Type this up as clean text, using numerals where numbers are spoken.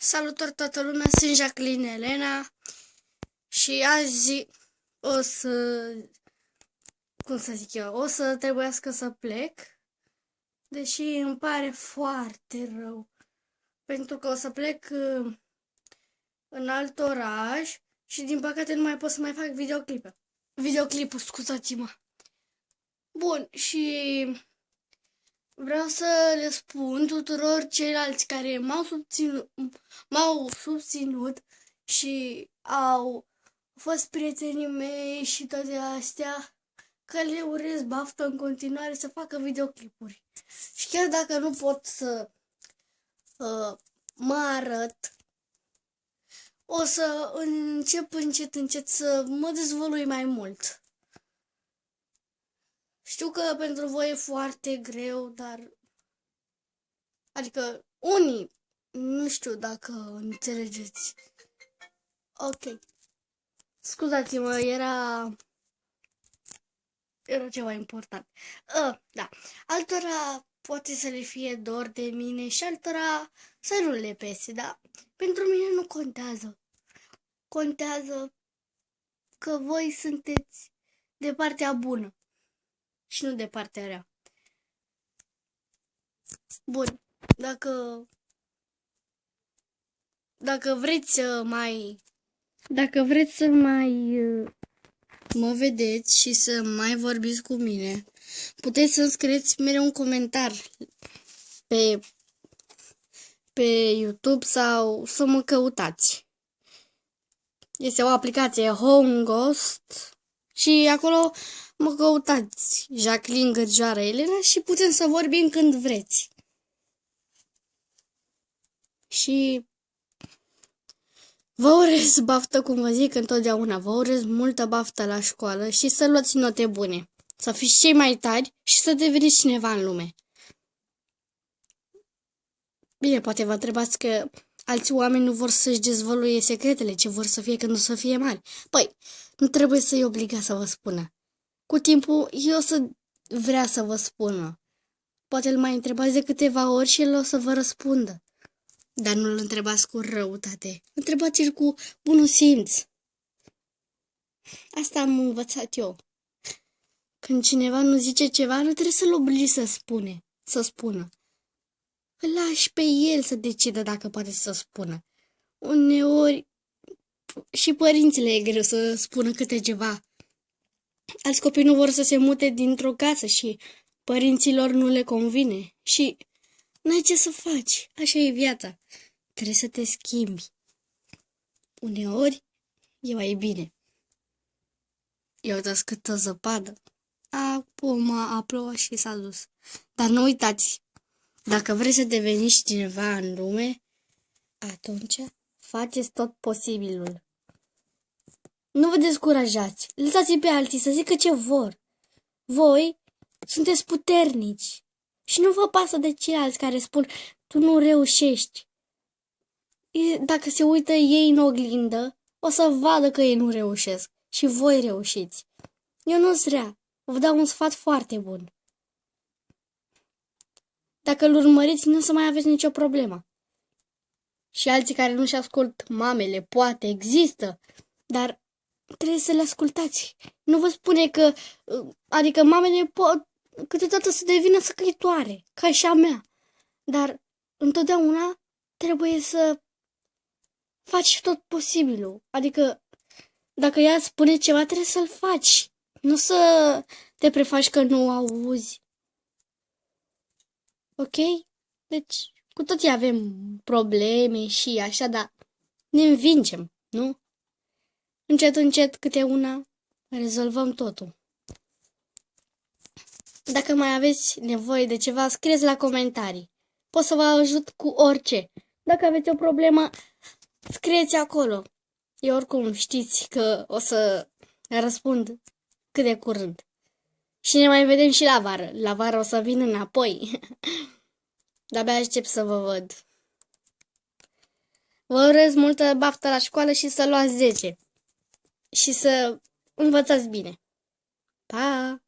Salutări toată lumea, sunt Jacqueline Elena și azi o să, o să trebuiască să plec, deși îmi pare foarte rău, pentru că o să plec în alt oraș și din păcate nu mai pot să mai fac videoclipuri, scuzați-mă. Bun, și vreau să le spun tuturor ceilalți care m-au susținut și au fost prietenii mei și toate astea, că le urez baftă în continuare să facă videoclipuri. Și chiar dacă nu pot să mă arăt, o să încep încet să mă dezvălui mai mult. Știu că pentru voi e foarte greu, dar... Adică, unii, nu știu dacă înțelegeți. Ok. Scuzați-mă, era ceva important. Da. Altora poate să le fie dor de mine și altora să nu le pese, da? Pentru mine nu contează. Contează că voi sunteți de partea bună și nu de partea rea. Bun, dacă vreți să mai mă vedeți și să mai vorbiți cu mine, puteți să scrieți mereu un comentar pe YouTube sau să mă căutați. Este o aplicație Home Ghost și acolo mă căutați Jacqueline Gârjoară Elena și putem să vorbim când vreți. Și vă urez baftă, cum vă zic întotdeauna, vă urez multă baftă la școală și să luați note bune, să fiți cei mai tari și să deveniți cineva în lume. Bine, poate vă întrebați că alți oameni nu vor să-și dezvăluie secretele, ce vor să fie când o să fie mari. Păi, nu trebuie să-i obliga să vă spună. Cu timpul, eu o să vrea să vă spună. Poate îl mai întrebați de câteva ori și el o să vă răspundă. Dar nu-l întrebați cu răutate. Întrebați-l cu bunul simț. Asta am învățat eu. Când cineva nu zice ceva, nu trebuie să-l obligi să spună. Îl lași pe el să decidă dacă poate să spună. Uneori și părințile e greu să spună câte ceva. Alți copii nu vor să se mute dintr-o casă și părinților nu le convine. Și n-ai ce să faci. Așa e viața. Trebuie să te schimbi. Uneori e mai bine. Eu uitați câtă zăpadă. Acum a plouat și s-a dus. Dar nu uitați, dacă vreți să deveniți cineva în lume, atunci faceți tot posibilul. Nu vă descurajați. Lăsați-i pe alții să zică ce vor. Voi sunteți puternici. Și nu vă pasă de ceilalți care spun, tu nu reușești. Dacă se uită ei în oglindă, o să vadă că ei nu reușesc. Și voi reușiți. Eu nu-s rea. Vă dau un sfat foarte bun. Dacă îl urmăriți, nu o să mai aveți nicio problemă. Și alții care nu-și ascult mamele, poate, există, dar trebuie să le ascultați. Nu vă spune că, adică mamele pot câteodată să devină săcăitoare, ca și a mea. Dar întotdeauna trebuie să faci tot posibilul. Adică dacă ea spune ceva, trebuie să-l faci. Nu să te prefaci că nu auzi. Ok? Deci, cu toții avem probleme și așa, dar ne învingem, nu? Încet, încet, câte una, rezolvăm totul. Dacă mai aveți nevoie de ceva, scrieți la comentarii. Pot să vă ajut cu orice. Dacă aveți o problemă, scrieți acolo. Eu oricum știți că o să răspund cât de curând. Și ne mai vedem și la vară. La vară o să vin înapoi. De-abia aștept să vă văd. Vă urez multă baftă la școală și să luați 10. Și să învățați bine. Pa!